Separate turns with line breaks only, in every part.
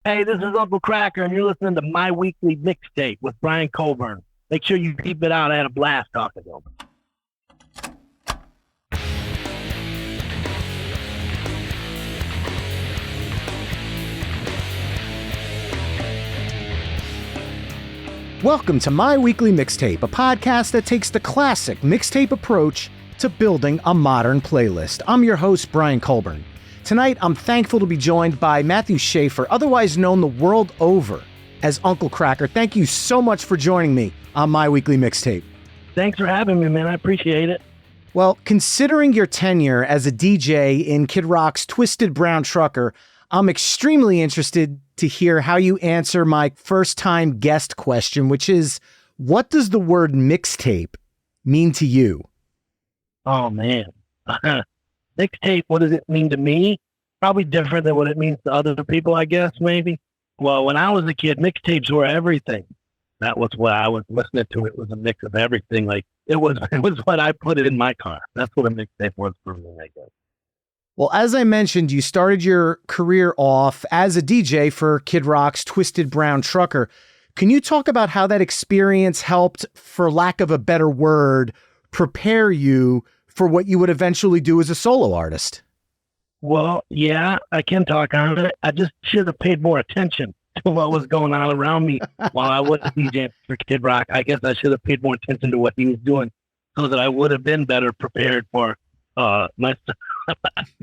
Hey, this is Uncle Kracker, and you're listening to My Weekly Mixtape with Brian Colburn. Make sure you keep it out. I had a blast talking to him.
Welcome to My Weekly Mixtape, a podcast that takes the classic mixtape approach to building a modern playlist. I'm your host, Brian Colburn. Tonight, I'm thankful to be joined by Matthew Schaefer, otherwise known the world over as Uncle Kracker. Thank you so much for joining me on My Weekly Mixtape.
Thanks for having me, man. I appreciate it.
Well, considering your tenure as a DJ in Kid Rock's Twisted Brown Trucker, I'm extremely interested to hear how you answer my first-time guest question, which is, what does the word mixtape mean to you?
Oh, man. Mixtape, what does it mean to me? Probably different than what it means to other people, I guess, maybe. Well, when I was a kid, mixtapes were everything. That was what I was listening to. It was a mix of everything. Like, it was what I put in my car. That's what a mixtape was for me, I guess.
Well, as I mentioned, you started your career off as a DJ for Kid Rock's Twisted Brown Trucker. Can you talk about how that experience helped, for lack of a better word, prepare you for what you would eventually do as a solo artist?
Well, yeah, I can talk on it. I just should have paid more attention to what was going on around me while I was DJing for Kid Rock. I guess I should have paid more attention to what he was doing so that I would have been better prepared for my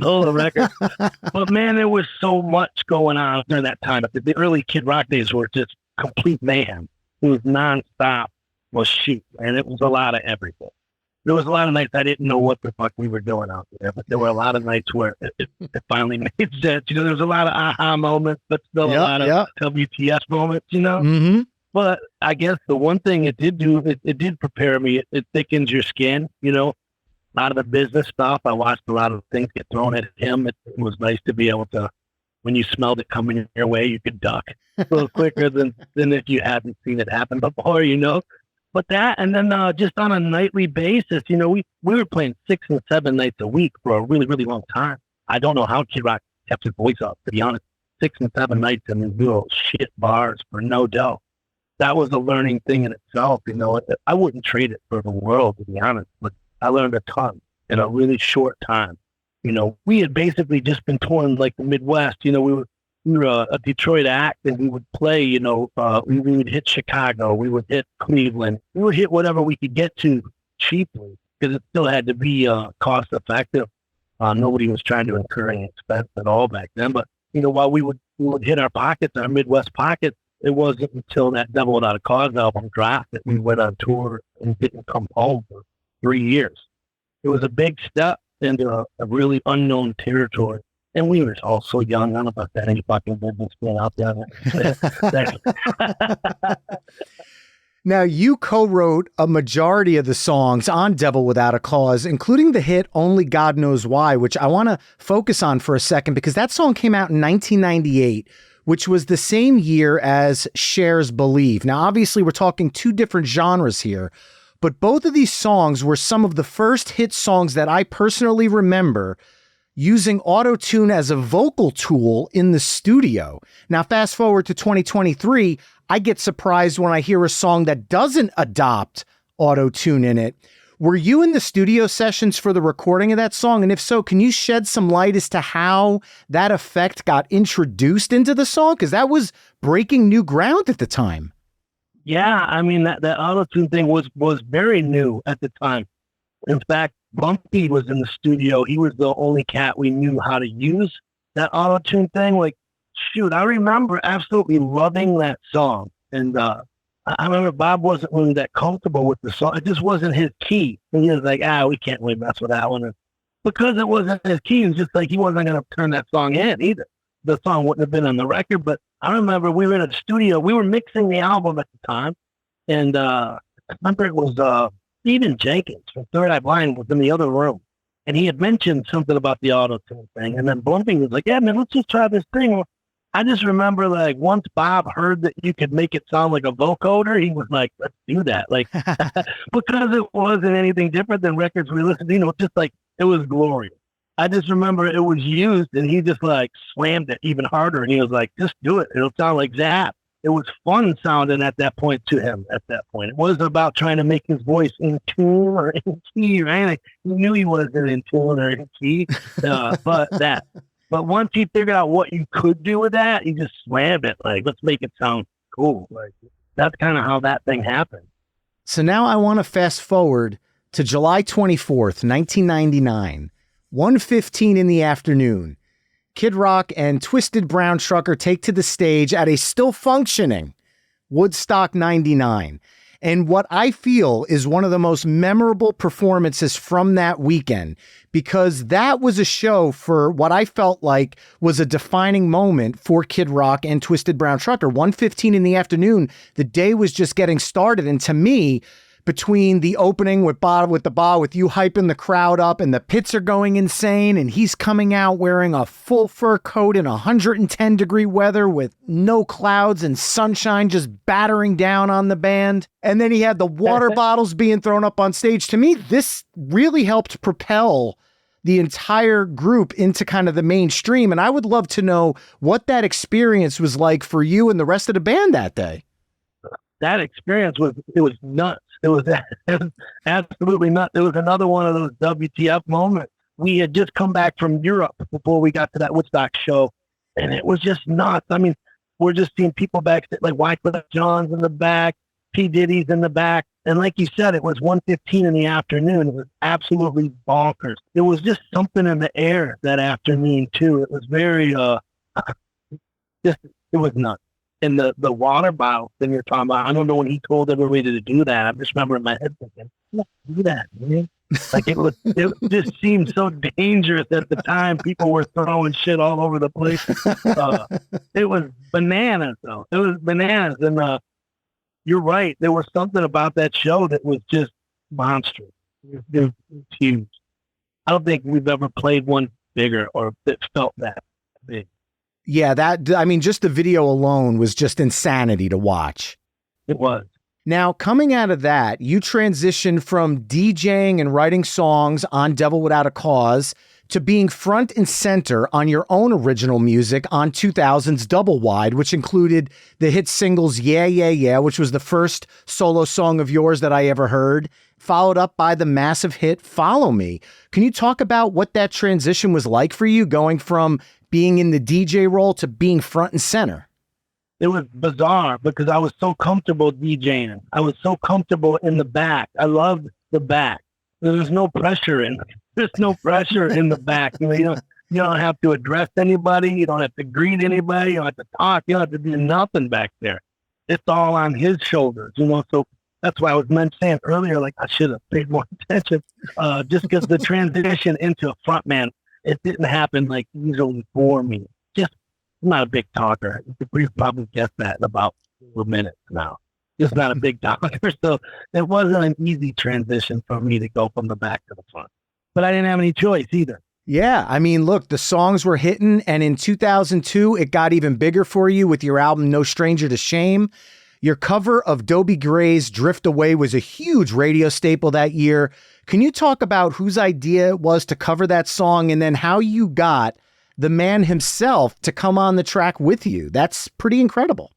solo record. But man, there was so much going on during that time. The early Kid Rock days were just complete mayhem. It was nonstop. Well, shoot, and it was a lot of everything. There was a lot of nights I didn't know what the fuck we were doing out there, but there were a lot of nights where it finally made sense. You know, there was a lot of aha moments, but still a lot of WTS moments, you know?
Mm-hmm.
But I guess the one thing it did do, it did prepare me. It thickens your skin, you know? A lot of the business stuff. I watched a lot of things get thrown at him. It was nice to be able to, when you smelled it coming your way, you could duck a little quicker than if you hadn't seen it happen before, you know? But that, and then just on a nightly basis, you know, we were playing 6 and 7 nights a week for a really, really long time. I don't know how Kid Rock kept his voice up, to be honest. 6 and 7 nights in these little shit bars for no dough. That was a learning thing in itself, you know. I wouldn't trade it for the world, to be honest, but I learned a ton in a really short time. You know, we had basically just been touring like the Midwest. You know, we were a Detroit act, and we would play, you know, we would hit Chicago, we would hit Cleveland, we would hit whatever we could get to cheaply, because it still had to be cost effective. Nobody was trying to incur any expense at all back then. But, you know, while we would hit our pockets, our Midwest pockets, it wasn't until that Devil Without a Cause album dropped that we went on tour and didn't come home for 3 years. It was a big step into a really unknown territory. And we were all so young. I don't know about that. Any fucking business being out there.
Now, you co-wrote a majority of the songs on Devil Without a Cause, including the hit Only God Knows Why, which I want to focus on for a second because that song came out in 1998, which was the same year as Cher's Believe. Now, obviously, we're talking two different genres here, but both of these songs were some of the first hit songs that I personally remember using auto-tune as a vocal tool in the studio. Now, fast forward to 2023, I get surprised when I hear a song that doesn't adopt auto-tune in it. Were you in the studio sessions for the recording of that song? And if so, can you shed some light as to how that effect got introduced into the song? Because that was breaking new ground at the time.
Yeah, I mean, that auto-tune thing was very new at the time. In fact, Bumpy was in the studio. He was the only cat we knew how to use that auto-tune thing. Like, shoot, I remember absolutely loving that song. And I remember Bob wasn't really that comfortable with the song. It just wasn't his key. And he was like, we can't really mess with that one. And because it wasn't his key, it was just like he wasn't going to turn that song in either. The song wouldn't have been on the record. But I remember we were in a studio. We were mixing the album at the time. And I remember it was Stephen Jenkins from Third Eye Blind was in the other room. And he had mentioned something about the auto-tune thing. And then Blumping was like, yeah, man, let's just try this thing. I just remember, like, once Bob heard that you could make it sound like a vocoder, he was like, let's do that. Like, because it wasn't anything different than records we listened to, you know, just like, it was glorious. I just remember it was used and he just like slammed it even harder. And he was like, just do it. It'll sound like Zap. It was fun sounding at that point to him at that point. It wasn't about trying to make his voice in tune or in key or anything. He knew he wasn't in tune or in key. But once he figured out what you could do with that, he just slammed it. Like, let's make it sound cool. Like, that's kind of how that thing happened.
So now I want to fast forward to July 24th, 1999, 1:15 in the afternoon. Kid Rock and Twisted Brown Trucker take to the stage at a still functioning Woodstock 99. And what I feel is one of the most memorable performances from that weekend, because that was a show for what I felt like was a defining moment for Kid Rock and Twisted Brown Trucker. 1:15 in the afternoon, the day was just getting started. And to me, between the opening with you hyping the crowd up and the pits are going insane and he's coming out wearing a full fur coat in 110-degree weather with no clouds and sunshine just battering down on the band. And then he had the water bottles being thrown up on stage. To me, this really helped propel the entire group into kind of the mainstream. And I would love to know what that experience was like for you and the rest of the band that day.
That experience was nuts. It was absolutely nuts. It was another one of those WTF moments. We had just come back from Europe before we got to that Woodstock show, and it was just nuts. I mean, we're just seeing people backstage, like Wyclef Jean's in the back, P. Diddy's in the back, and like you said, it was 1:15 in the afternoon. It was absolutely bonkers. There was just something in the air that afternoon too. It was very, it was nuts. And the water bottle thing you're talking about, I don't know when he told everybody to do that. I just remember in my head thinking, do that, man. Like it just seemed so dangerous at the time. People were throwing shit all over the place. It was bananas, though. It was bananas. And you're right. There was something about that show that was just monstrous. It was huge. I don't think we've ever played one bigger or that felt that big.
Yeah, just the video alone was just insanity to watch.
It was.
Now, coming out of that, you transitioned from DJing and writing songs on Devil Without a Cause to being front and center on your own original music on 2000's Double Wide, which included the hit singles Yeah, Yeah, Yeah, which was the first solo song of yours that I ever heard, followed up by the massive hit Follow Me. Can you talk about what that transition was like for you, going from being in the DJ role to being front and center?
It was bizarre because I was so comfortable DJing. I was so comfortable in the back. I loved the back. There's no pressure in the back. You don't have to address anybody. You don't have to greet anybody. You don't have to talk. You don't have to do nothing back there. It's all on his shoulders, So that's why I was saying earlier, like I should have paid more attention. Just because the transition into a front man, it didn't happen like easily for me. I'm not a big talker. You probably guessed that in about 4 minutes now. Just not a big talker. So it wasn't an easy transition for me to go from the back to the front. But I didn't have any choice either.
Yeah, I mean, look, the songs were hitting, and in 2002, it got even bigger for you with your album No Stranger to Shame. Your cover of Dobie Gray's Drift Away was a huge radio staple that year. Can you talk about whose idea it was to cover that song, and then how you got the man himself to come on the track with you? That's pretty incredible.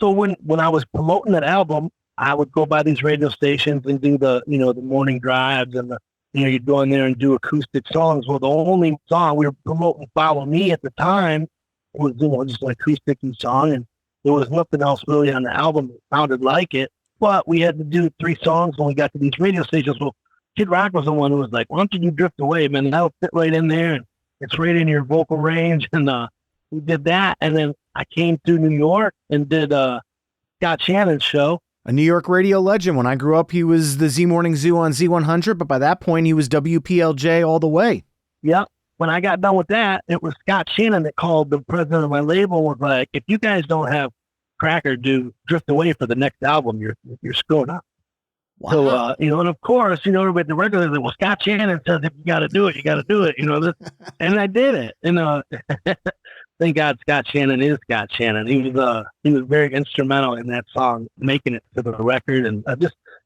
So when I was promoting that album, I would go by these radio stations and do the morning drives and you'd go in there and do acoustic songs. Well, the only song we were promoting, Follow Me at the time, was, just an acoustic song. And there was nothing else really on the album that sounded like it, but we had to do 3 songs when we got to these radio stations. Well, Kid Rock was the one who was like, why don't you do Drift Away, man? That'll fit right in there. And it's right in your vocal range. And we did that. And then I came to New York and did Scott Shannon's show.
A New York radio legend. When I grew up, he was the Z Morning Zoo on Z100, but by that point, he was WPLJ all the way.
Yep. When I got done with that, it was Scott Shannon that called the president of my label and was like, if you guys don't have Kracker do Drift Away for the next album, you're screwing up. Wow. So, and of course, everybody at the record is like, well, Scott Shannon says if you got to do it, you got to do it, and I did it. Thank God Scott Shannon is Scott Shannon. He was very instrumental in that song, making it to the record. And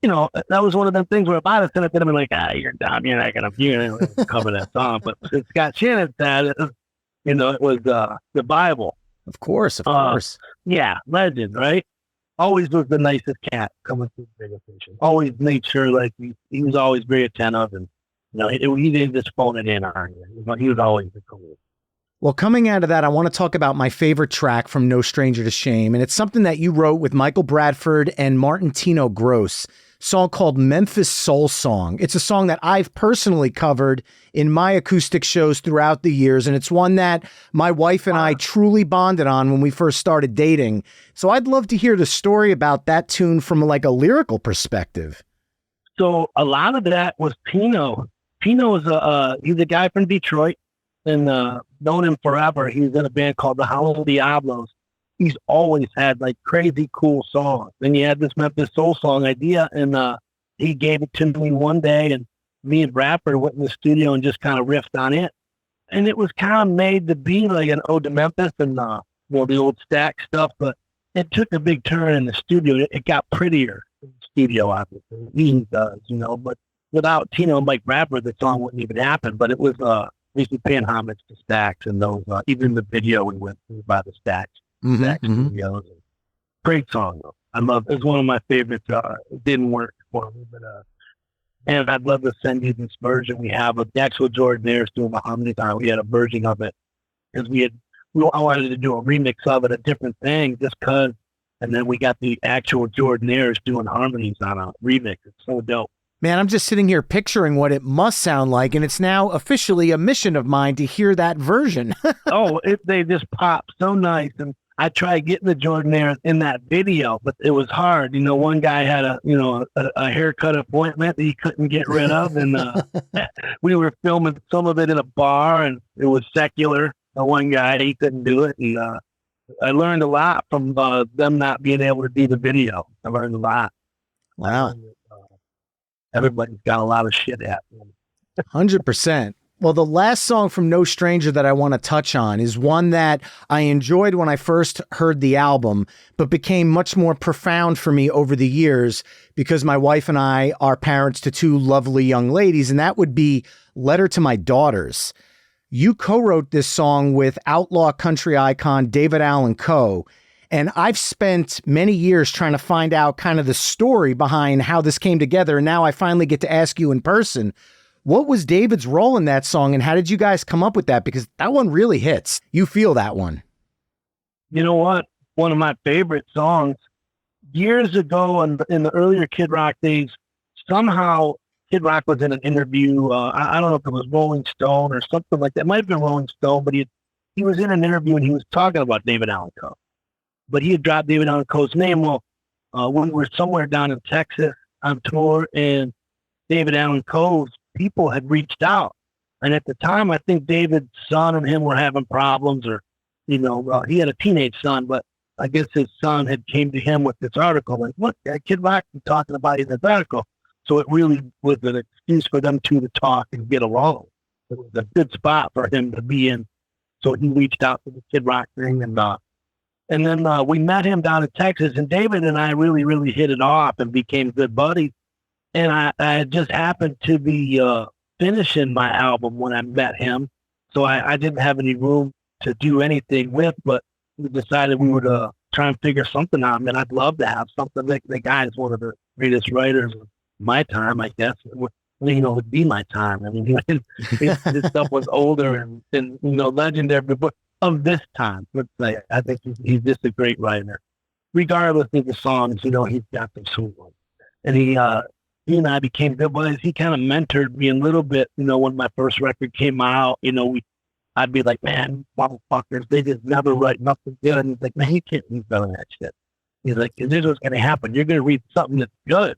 that was one of them things where if I'd have said it, I'd been like, you're dumb. You're not gonna cover that song. But since Scott Shannon said it, it was the Bible.
Of course.
Yeah, legend, right? Always was the nicest cat coming through the radio station. Always made sure, like, he was always very attentive, and he didn't just phone it in on you. He was always the coolest.
Well, coming out of that, I want to talk about my favorite track from No Stranger to Shame, and it's something that you wrote with Michael Bradford and Martintino Gross, a song called Memphis Soul Song. It's a song that I've personally covered in my acoustic shows throughout the years, and it's one that my wife and I truly bonded on when we first started dating. So I'd love to hear the story about that tune from like a lyrical perspective.
So a lot of that was Pino. Pino is he's a guy from Detroit, and known him forever. He's in a band called the Hollow Diablos. He's always had like crazy cool songs. And he had this Memphis Soul Song idea, and he gave it to me one day, and me and Bradford went in the studio and just kind of riffed on it. And it was kind of made to be like an ode to Memphis and the old Stack stuff, but it took a big turn in the studio. It got prettier in the studio, obviously. He does, but without Tino and Mike Bradford, the song wouldn't even happen. But it was basically paying homage to Stax and those, even the video we went through by the Stax videos. Great song, though. I love it. It's one of my favorites. It didn't work for me, but and I'd love to send you this version we have of the actual Jordan Ayers doing the harmonies on it. We had a version of it because I wanted to do a remix of it, a different thing, just because. And then we got the actual Jordan Ayers doing harmonies on a remix. It's so dope.
Man, I'm just sitting here picturing what it must sound like, and it's now officially a mission of mine to hear that version.
They just pop so nice. And I tried getting the Jordan Ayers in that video, but it was hard. One guy had a haircut appointment that he couldn't get rid of, and we were filming some of it in a bar, and it was secular. One guy, he couldn't do it, and I learned a lot from them not being able to do the video. I learned a lot.
Wow.
Everybody's got a lot of shit at them.
100%. Well, the last song from No Stranger that I want to touch on is one that I enjoyed when I first heard the album, but became much more profound for me over the years because my wife and I are parents to two lovely young ladies, and that would be Letter to My Daughters. You co-wrote this song with outlaw country icon David Allan Coe. And I've spent many years trying to find out kind of the story behind how this came together. And now I finally get to ask you in person, what was David's role in that song? And how did you guys come up with that? Because that one really hits. You feel that one. You know what? One of my favorite songs. Years ago in the earlier Kid Rock days, somehow Kid Rock was in an interview. I don't know if it was Rolling Stone or something like that. It might have been Rolling Stone, but he was in an interview and he was talking about David Allan Coe. But he had dropped David Allan Coe's name. Well, when we were somewhere down in Texas on tour, and David Allan Coe's people had reached out. And at the time, I think David's son and him were having problems, or, he had a teenage son, but I guess his son had came to him with this article. Like, look, Kid Rock was talking about you in this article. So it really was an excuse for them two to talk and get along. It was a good spot for him to be in. So he reached out to the Kid Rock thing, and then we met him down in Texas, and David and I really, really hit it off and became good buddies. And I just happened to be finishing my album when I met him. So I didn't have any room to do anything with, but we decided we would try and figure something out. And I'd love to have something. The guy is one of the greatest writers of my time, I guess. It'd be my time. I mean, his stuff was older and legendary, but of this time, let's say. I think he's just a great writer. Regardless of the songs, he's got some sweet ones. And he and I became good buddies. He kind of mentored me a little bit, when my first record came out, I'd be like, man, motherfuckers, they just never write nothing good. And he's like, man, you can't read better than that shit. He's like, this is what's going to happen. You're going to read something that's good.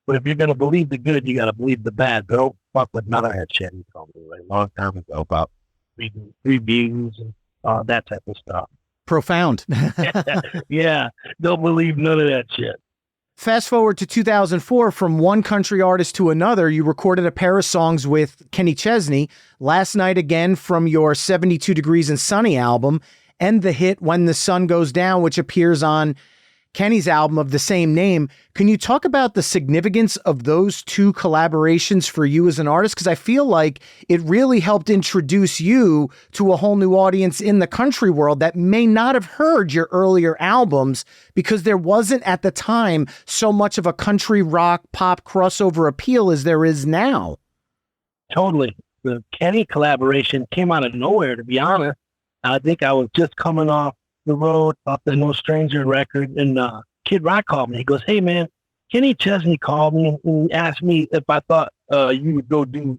But if you're going to believe the good, you got to believe the bad. But don't fuck with none of that shit. He told me a long time ago about reading reviews and that type of stuff. Profound. Yeah. Don't believe none of that shit. Fast forward to 2004, from one country artist to another, you recorded a pair of songs with Kenny Chesney, Last Night Again from your 72 Degrees and Sunny album, and the hit When the Sun Goes Down, which appears on Kenny's album of the same name. Can you talk about the significance of those two collaborations for you as an artist? Because I feel like it really helped introduce you to a whole new audience in the country world that may not have heard your earlier albums because there wasn't at the time so much of a country rock pop crossover appeal as there is now.
Totally. The Kenny collaboration came out of nowhere, to be honest. I think I was just coming off the road off the No Stranger record, and Kid Rock called me. He goes, "Hey man, Kenny Chesney called me and he asked me if I thought you would go do."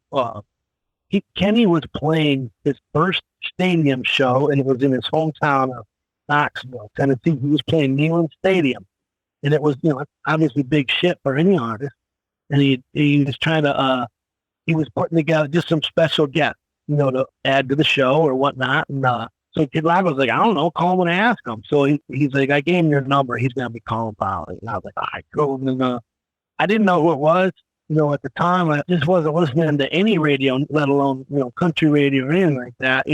Kenny was playing his first stadium show, and it was in his hometown of Knoxville, Tennessee. He was playing Neyland Stadium, and it was obviously big shit for any artist. And he was trying to he was putting together just some special guests, to add to the show or whatnot, and so Kid Rock was like, "I don't know, call him and ask him." So he's like, "I gave him your number. He's going to be calling probably." And I was like, "All right, cool." And I didn't know who it was. At the time, I just wasn't listening to any radio, let alone, country radio or anything like that.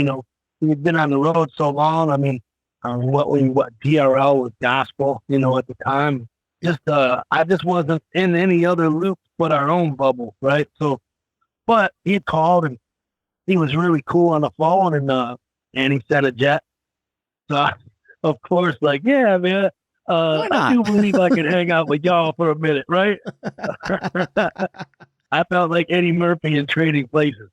We'd been on the road so long. I mean, what DRL was gospel, at the time. I just wasn't in any other loop but our own bubble, right? So, but he had called and he was really cool on the phone, and he sent a jet. So, of course, like, yeah, man, I do believe I could hang out with y'all for a minute, right? I felt like Eddie Murphy in Trading Places.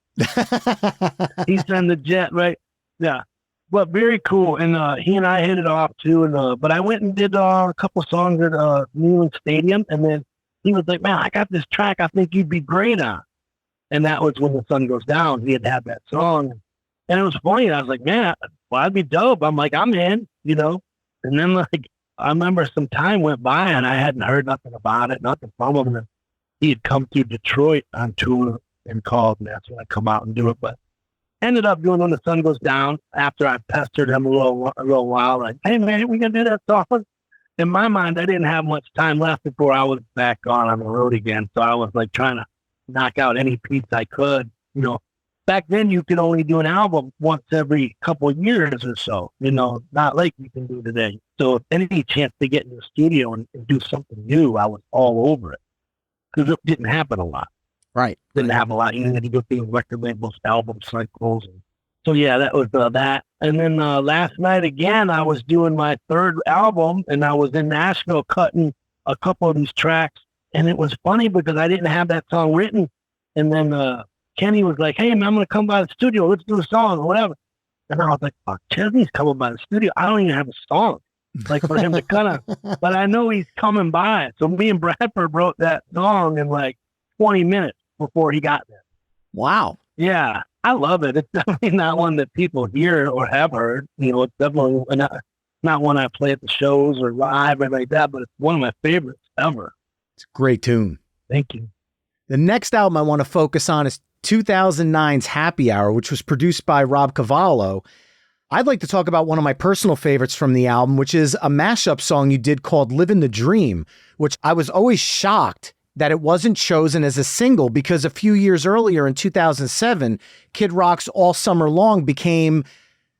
He sent the jet, right? Yeah. But very cool. And he and I hit it off too. But I went and did a couple songs at Neyland Stadium. And then he was like, "Man, I got this track I think you'd be great on." And that was When the Sun Goes Down. He had that song. And it was funny. I was like, "Man, well, I'd be dope." I'm like, "I'm in," And then I remember some time went by and I hadn't heard nothing about it, nothing from him. And he had come through Detroit on tour and called, and that's when I come out and do it. But ended up doing When the Sun Goes Down after I pestered him a little while. Like, "Hey man, we gonna do that song?" In my mind, I didn't have much time left before I was back on the road again. So I was like trying to knock out any piece I could, Back then, you could only do an album once every couple of years or so, not like you can do today. So if any chance to get in the studio and do something new, I was all over it because it didn't happen a lot.
Right.
Didn't happen a lot. You had to go through record labels, album cycles. So yeah, that was that. And then last night again, I was doing my third album and I was in Nashville cutting a couple of these tracks. And it was funny because I didn't have that song written. And then Kenny was like, "Hey man, I'm going to come by the studio. Let's do a song or whatever." And I was like, "Oh, Chesney's coming by the studio. I don't even have a song like for him to cut on, but I know he's coming by." So me and Bradford wrote that song in like 20 minutes before he got there.
Wow.
Yeah. I love it. It's definitely not one that people hear or have heard. It's definitely not one I play at the shows or live or like that, but it's one of my favorites ever.
It's a great tune.
Thank you.
The next album I want to focus on is 2009's Happy Hour, which was produced by Rob Cavallo. I'd like to talk about one of my personal favorites from the album, which is a mashup song you did called Livin' the Dream, which I was always shocked that it wasn't chosen as a single because a few years earlier in 2007, Kid Rock's All Summer Long became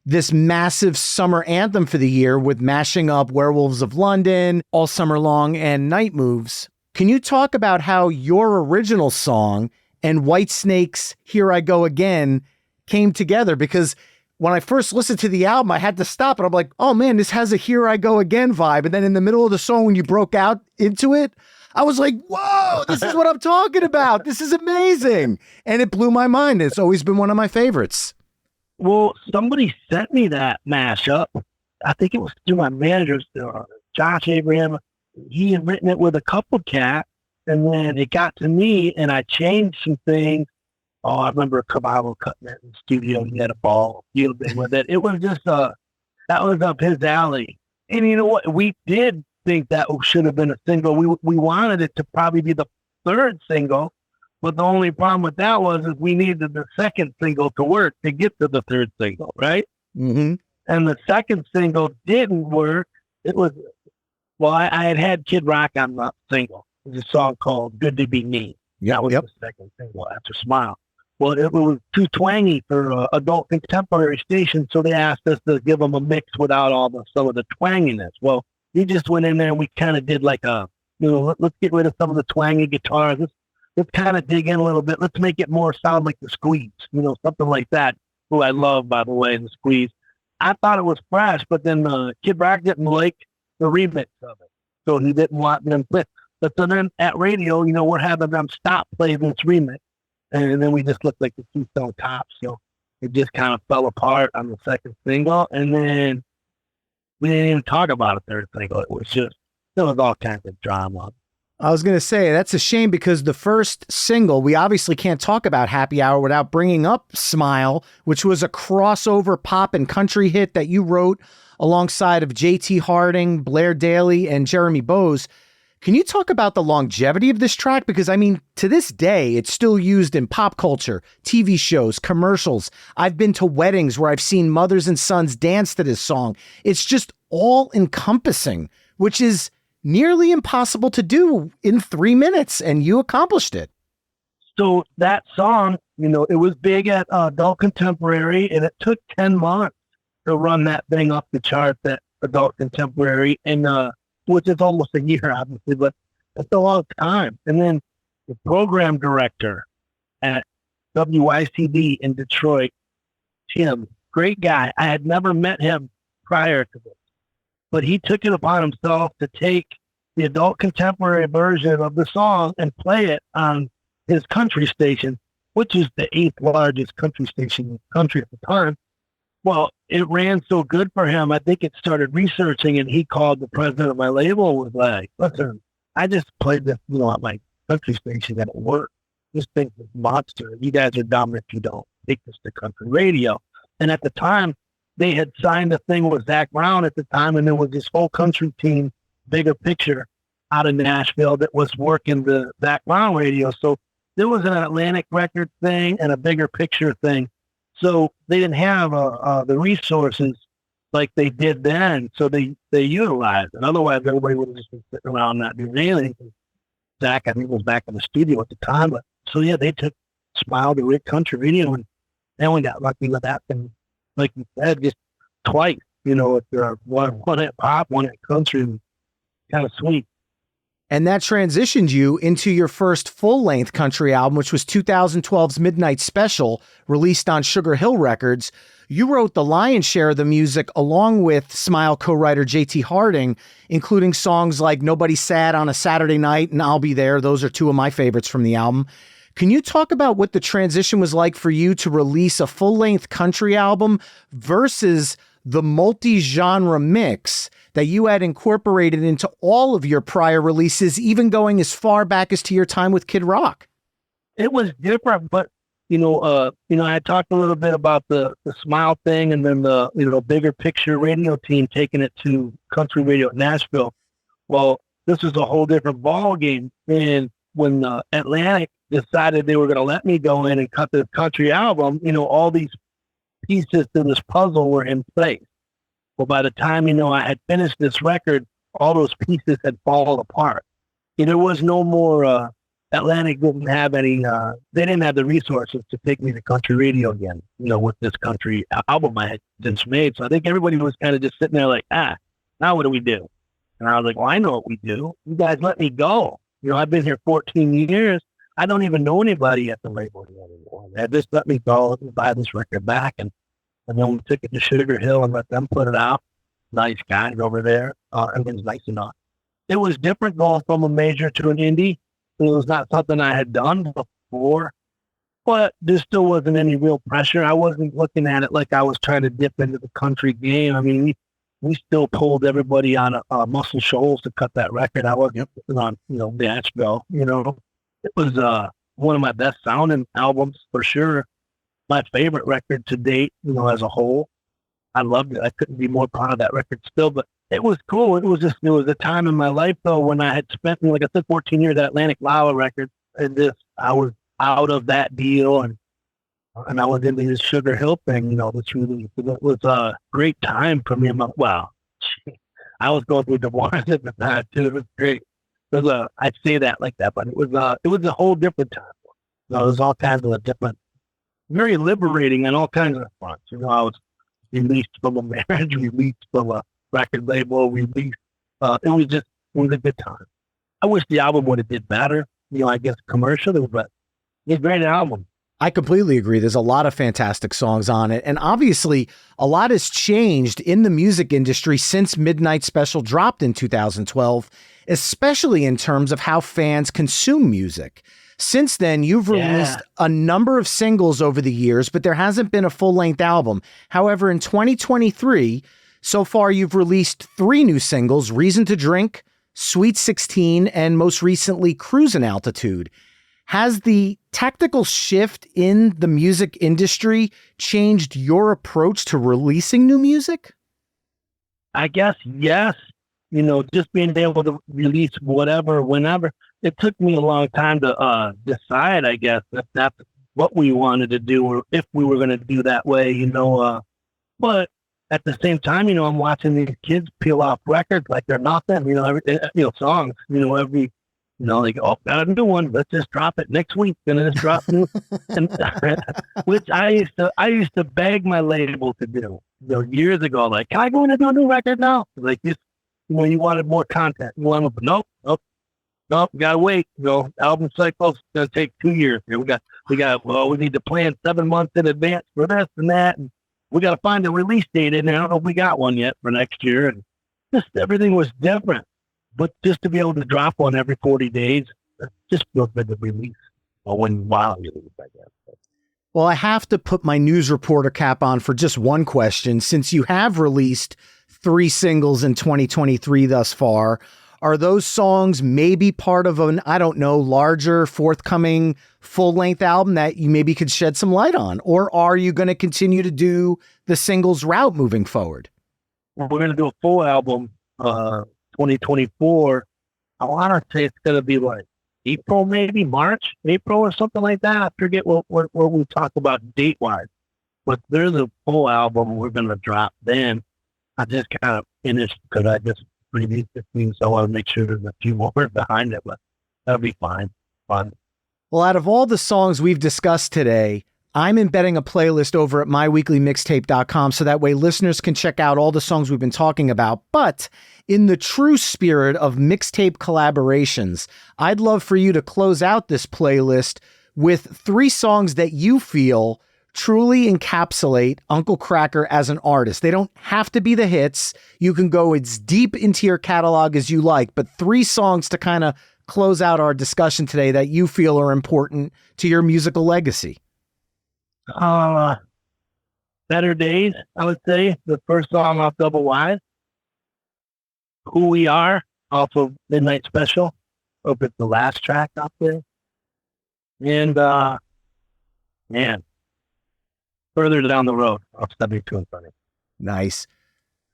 this massive summer anthem for the year with mashing up Werewolves of London, All Summer Long, and Night Moves. Can you talk about how your original song and Whitesnake's Here I Go Again came together? Because when I first listened to the album, I had to stop and I'm like, "Oh man, this has a Here I Go Again vibe." And then in the middle of the song, when you broke out into it, I was like, "Whoa, this is what I'm talking about. This is amazing." And it blew my mind. It's always been one of my favorites.
Well, somebody sent me that mashup. I think it was through my manager, Josh Abraham. He had written it with a couple cats, and then it got to me, and I changed some things. Oh, I remember Caballo cutting it in the studio. He had a ball deal with it. It was just that was up his alley. And you know what? We did think that should have been a single. We wanted it to probably be the third single, but the only problem with that was we needed the second single to work to get to the third single, right?
Mm-hmm.
And the second single didn't work. It was I had Kid Rock on the single. It was a song called "Good to Be Me." That was the second single after "Smile." Well, it was too twangy for adult contemporary stations, so they asked us to give them a mix without some of the twanginess. Well, he just went in there and we kind of did like let's get rid of some of the twangy guitars. Let's kind of dig in a little bit. Let's make it more sound like the Squeeze, something like that. Who I love, by the way, the Squeeze. I thought it was fresh, but then Kid Rock didn't like the remix of it, so he didn't want them to. But so then at radio, we're having them stop playing this remix, and then we just looked like the Two Stone Cops. So it just kind of fell apart on the second single, and then we didn't even talk about a third single. There was all kinds of drama.
I was going to say, that's a shame because the first single, we obviously can't talk about Happy Hour without bringing up Smile, which was a crossover pop and country hit that you wrote alongside of J.T. Harding, Blair Daly, and Jeremy Bowes. Can you talk about the longevity of this track? Because, I mean, to this day, it's still used in pop culture, TV shows, commercials. I've been to weddings where I've seen mothers and sons dance to this song. It's just all encompassing, which is nearly impossible to do in 3 minutes, and you accomplished it.
So that song, it was big at Adult Contemporary, and it took 10 months to run that thing off the charts at Adult Contemporary, and which is almost a year, obviously, but it's a long time. And then the program director at WYCD in Detroit, Tim, great guy. I had never met him prior to this, but he took it upon himself to take the adult contemporary version of the song and play it on his country station, which is the 8th largest country station in the country at the time. Well, it ran so good for him, I think it started researching, and he called the president of my label and was like, listen, I just played this, at my country station and it worked. This thing's a monster. You guys are dumb if you don't take this to country radio. And at the time, they had signed a thing with Zach Brown at the time, and there was this whole country team, Bigger Picture, out of Nashville that was working the Zach Brown radio. So there was an Atlantic record thing and a Bigger Picture thing. So they didn't have the resources like they did then. So they utilized it. Otherwise, everybody would have just been sitting around not doing anything. Zach, I think, was back in the studio at the time. But so, yeah, they took Smile to Rick Country Radio, and then we got lucky with that thing. Like you said, just twice, if there one at pop, one at country, kind of sweet.
And that transitioned you into your first full-length country album, which was 2012's Midnight Special, released on Sugar Hill Records. You wrote the lion's share of the music along with Smile co-writer J.T. Harding, including songs like Nobody's Sad on a Saturday Night and I'll Be There. Those are two of my favorites from the album. Can you talk about what the transition was like for you to release a full-length country album versus the multi-genre mix that you had incorporated into all of your prior releases, even going as far back as to your time with Kid Rock?
It was different, but I talked a little bit about the Smile thing, and then the Bigger Picture radio team taking it to country radio at Nashville. Well, this is a whole different ball game. And when Atlantic decided they were going to let me go in and cut the country album, all these pieces to this puzzle were in place. Well, by the time, I had finished this record, all those pieces had fallen apart. There was no more, Atlantic didn't have any, they didn't have the resources to take me to country radio again, with this country album I had just made. So I think everybody was kind of just sitting there like, now what do we do? And I was like, well, I know what we do. You guys let me go. I've been here 14 years. I don't even know anybody at the label anymore. They just let me go. Let me buy this record back. And then we took it to Sugar Hill and let them put it out. Nice guys over there. Everything's nice enough. It was different going from a major to an indie. It was not something I had done before, but there still wasn't any real pressure. I wasn't looking at it like I was trying to dip into the country game. I mean, we still pulled everybody on Muscle Shoals to cut that record. I wasn't on, Nashville. It was one of my best sounding albums for sure. My favorite record to date, as a whole. I loved it. I couldn't be more proud of that record still, but it was cool. It was a time in my life though when I had spent, like I said, 14 years at Atlantic Lava Records, and I was out of that deal and I was into this Sugar Hill thing, this really, it was a great time for me. I was going through divorce at the time too. It was great. I'd say that like that, but it was a whole different time. It was all kinds of different, very liberating on all kinds of fronts. I was released from a marriage, released from a record label, released it was a good time. I wish the album would have did better. I guess commercially, but it's a great album.
I completely agree. There's a lot of fantastic songs on it. And obviously, a lot has changed in the music industry since Midnight Special dropped in 2012, especially in terms of how fans consume music. Since then, you've released a number of singles over the years, but there hasn't been a full-length album. However, in 2023, so far you've released 3 new singles, Reason to Drink, Sweet 16, and most recently, Crusin Altitude. Has the tactical shift in the music industry changed your approach to releasing new music?
I guess, yes. Just being able to release whatever, whenever. It took me a long time to decide, I guess, if that's what we wanted to do or if we were going to do that way, But at the same time, I'm watching these kids peel off records like they're nothing, songs, every like, oh, got a new one. Let's just drop it next week. Gonna just drop new, and, which I used to beg my label to do, years ago. Like, can I go in and do a new record now? Like this, you wanted more content. You wanted, nope, gotta wait. Album cycle's gonna take 2 years. We need to plan 7 months in advance for this and that, and we got to find a release date. And I don't know if we got one yet for next year. And just everything was different. But just to be able to drop one every 40 days, just feels like a release. Well, while you release, I guess.
Well, I have to put my news reporter cap on for just one question. Since you have released 3 singles in 2023 thus far, are those songs maybe part of an, I don't know, larger forthcoming full-length album that you maybe could shed some light on? Or are you going to continue to do the singles route moving forward?
Well, we're going to do a full album, 2024. I want to say it's going to be like April, maybe April or something like that. I forget what we talk about date-wise. But there's a full album we're going to drop then. I just kind of finished because I just released it, so I want to make sure there's a few more behind it, but that'll be fun.
Well, out of all the songs we've discussed today, I'm embedding a playlist over at myweeklymixtape.com so that way listeners can check out all the songs we've been talking about. But in the true spirit of mixtape collaborations, I'd love for you to close out this playlist with 3 songs that you feel truly encapsulate Uncle Kracker as an artist. They don't have to be the hits. You can go as deep into your catalog as you like, but 3 songs to kind of close out our discussion today that you feel are important to your musical legacy.
Better Days, I would say. The first song off Double Wide. Who We Are off of Midnight Special. Hope it's the last track up there. And, man, Further Down the Road off 72 and Funny.
Nice.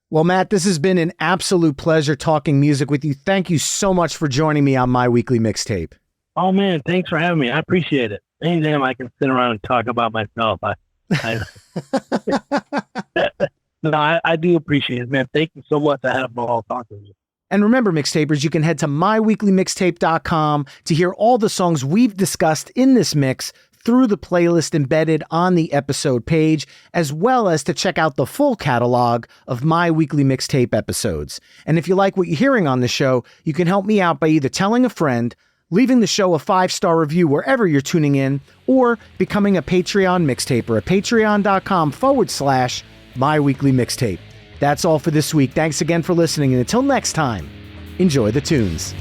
Well, Matt, this has been an absolute pleasure talking music with you. Thank you so much for joining me on My Weekly Mixtape.
Oh, man, thanks for having me. I appreciate it. Anytime I can sit around and talk about myself, I do appreciate it, man. Thank you so much. I had a ball talking to you.
And remember, mixtapers, you can head to myweeklymixtape.com to hear all the songs we've discussed in this mix through the playlist embedded on the episode page, as well as to check out the full catalog of My Weekly Mixtape episodes. And if you like what you're hearing on the show, you can help me out by either telling a friend, leaving the show a 5-star review wherever you're tuning in, or becoming a Patreon mixtaper at patreon.com/My Weekly Mixtape. That's all for this week. Thanks again for listening, and until next time, enjoy the tunes.